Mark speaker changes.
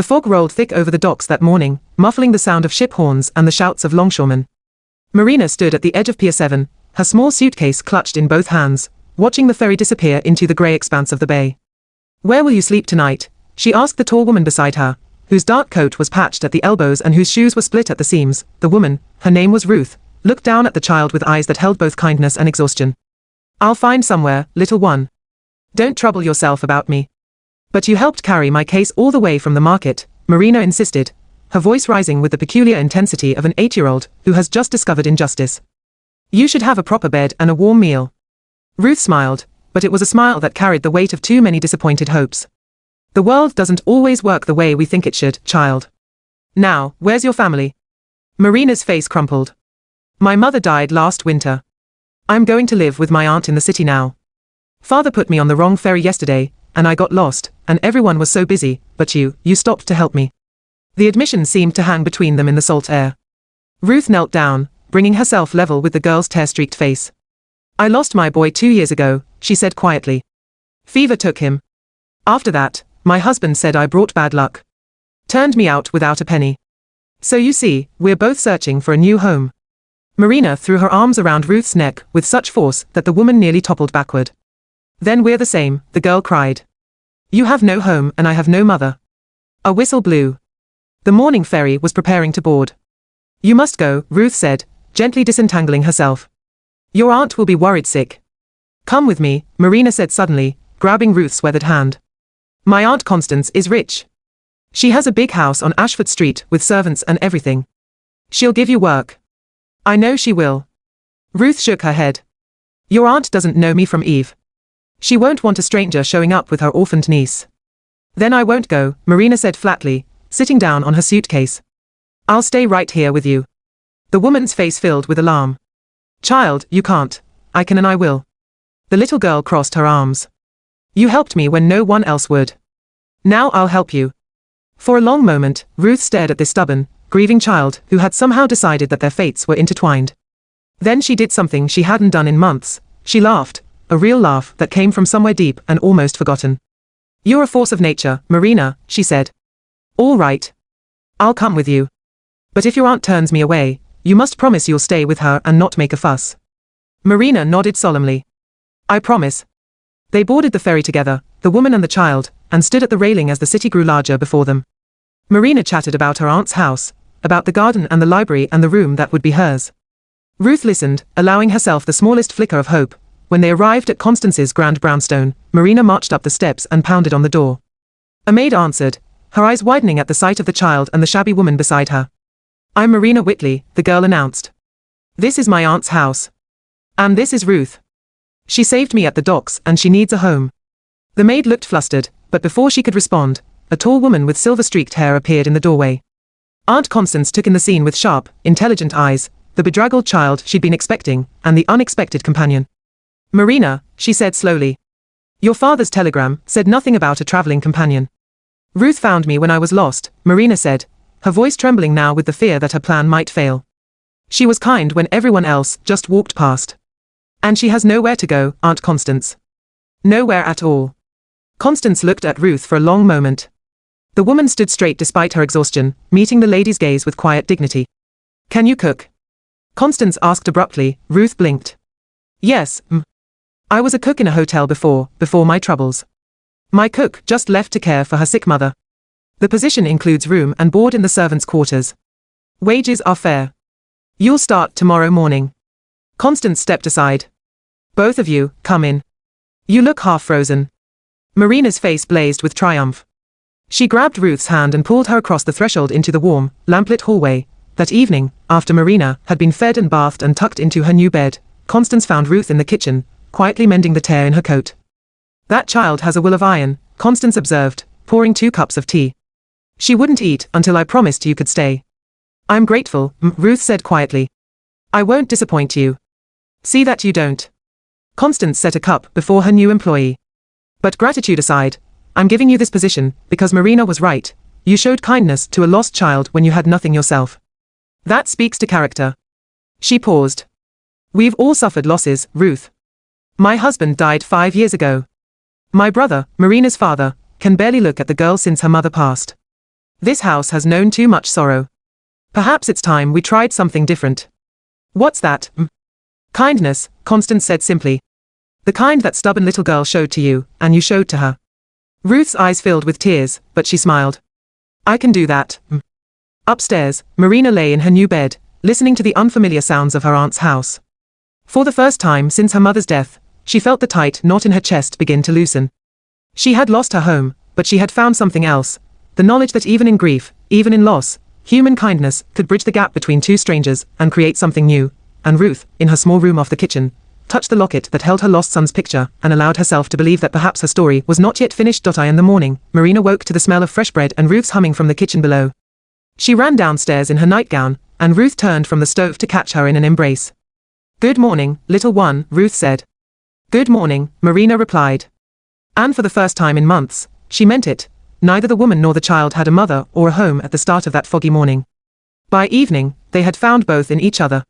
Speaker 1: The fog rolled thick over the docks that morning, muffling the sound of ship horns and the shouts of longshoremen. Marina stood at the edge of Pier 7, her small suitcase clutched in both hands, watching the ferry disappear into the grey expanse of the bay. "Where will you sleep tonight?" she asked the tall woman beside her, whose dark coat was patched at the elbows and whose shoes were split at the seams. The woman, her name was Ruth, looked down at the child with eyes that held both kindness and exhaustion. "I'll find somewhere, little one. Don't trouble yourself about me." "But you helped carry my case all the way from the market," Marina insisted, her voice rising with the peculiar intensity of an 8-year-old who has just discovered injustice. "You should have a proper bed and a warm meal." Ruth smiled, but it was a smile that carried the weight of too many disappointed hopes. "The world doesn't always work the way we think it should, child. Now, where's your family?" Marina's face crumpled. "My mother died last winter. I'm going to live with my aunt in the city now. Father put me on the wrong ferry yesterday, and I got lost, and everyone was so busy, but you stopped to help me." The admission seemed to hang between them in the salt air. Ruth knelt down, bringing herself level with the girl's tear-streaked face. "I lost my boy 2 years ago," she said quietly. "Fever took him. After that, my husband said I brought bad luck. Turned me out without a penny. So you see, we're both searching for a new home." Marina threw her arms around Ruth's neck with such force that the woman nearly toppled backward. "Then we're the same," the girl cried. "You have no home and I have no mother." A whistle blew. The morning ferry was preparing to board. "You must go," Ruth said, gently disentangling herself. "Your aunt will be worried sick." "Come with me," Marina said suddenly, grabbing Ruth's weathered hand. "My Aunt Constance is rich. She has a big house on Ashford Street with servants and everything. She'll give you work." "I know she will." Ruth shook her head. "Your aunt doesn't know me from Eve. She won't want a stranger showing up with her orphaned niece." "Then I won't go," Marina said flatly, sitting down on her suitcase. "I'll stay right here with you." The woman's face filled with alarm. "Child, you can't. I can and I will." The little girl crossed her arms. "You helped me when no one else would. Now I'll help you." For a long moment, Ruth stared at this stubborn, grieving child who had somehow decided that their fates were intertwined. Then she did something she hadn't done in months. She laughed, a real laugh that came from somewhere deep and almost forgotten. "You're a force of nature, Marina," she said. "All right. I'll come with you. But if your aunt turns me away, you must promise you'll stay with her and not make a fuss." Marina nodded solemnly. "I promise." They boarded the ferry together, the woman and the child, and stood at the railing as the city grew larger before them. Marina chatted about her aunt's house, about the garden and the library and the room that would be hers. Ruth listened, allowing herself the smallest flicker of hope. When they arrived at Constance's grand brownstone, Marina marched up the steps and pounded on the door. A maid answered, her eyes widening at the sight of the child and the shabby woman beside her. "I'm Marina Whitley," the girl announced. "This is my aunt's house. And this is Ruth. She saved me at the docks and she needs a home." The maid looked flustered, but before she could respond, a tall woman with silver-streaked hair appeared in the doorway. Aunt Constance took in the scene with sharp, intelligent eyes, the bedraggled child she'd been expecting, and the unexpected companion. "Marina," she said slowly. "Your father's telegram said nothing about a traveling companion." "Ruth found me when I was lost," Marina said, her voice trembling now with the fear that her plan might fail. "She was kind when everyone else just walked past. And she has nowhere to go, Aunt Constance. Nowhere at all." Constance looked at Ruth for a long moment. The woman stood straight despite her exhaustion, meeting the lady's gaze with quiet dignity. "Can you cook?" Constance asked abruptly. Ruth blinked. "Yes, I was a cook in a hotel before my troubles. My cook just left to care for her sick mother. The position includes room and board in the servants' quarters. Wages are fair. You'll start tomorrow morning." Constance stepped aside. "Both of you, come in. You look half frozen." Marina's face blazed with triumph. She grabbed Ruth's hand and pulled her across the threshold into the warm, lamplit hallway. That evening, after Marina had been fed and bathed and tucked into her new bed, Constance found Ruth in the kitchen, quietly mending the tear in her coat. "That child has a will of iron," Constance observed, pouring 2 cups of tea. "She wouldn't eat until I promised you could stay." "I'm grateful," Ruth said quietly. "I won't disappoint you. See that you don't." Constance set a cup before her new employee. "But gratitude aside, I'm giving you this position because Marina was right. You showed kindness to a lost child when you had nothing yourself. That speaks to character." She paused. "We've all suffered losses, Ruth. My husband died 5 years ago. My brother, Marina's father, can barely look at the girl since her mother passed. This house has known too much sorrow. Perhaps it's time we tried something different. What's that? Kindness, Constance said simply. The kind that stubborn little girl showed to you, and you showed to her. Ruth's eyes filled with tears, but she smiled. I can do that. Upstairs, Marina lay in her new bed, listening to the unfamiliar sounds of her aunt's house. For the first time since her mother's death, she felt the tight knot in her chest begin to loosen. She had lost her home, but she had found something else, the knowledge that even in grief, even in loss, human kindness could bridge the gap between two strangers and create something new. And Ruth, in her small room off the kitchen, touched the locket that held her lost son's picture and allowed herself to believe that perhaps her story was not yet finished. In the morning, Marina woke to the smell of fresh bread and Ruth's humming from the kitchen below. She ran downstairs in her nightgown, and Ruth turned from the stove to catch her in an embrace. Good morning, little one, Ruth said. Good morning, Marina replied. And for the first time in months, she meant it. Neither the woman nor the child had a mother or a home at the start of that foggy morning. By evening, they had found both in each other.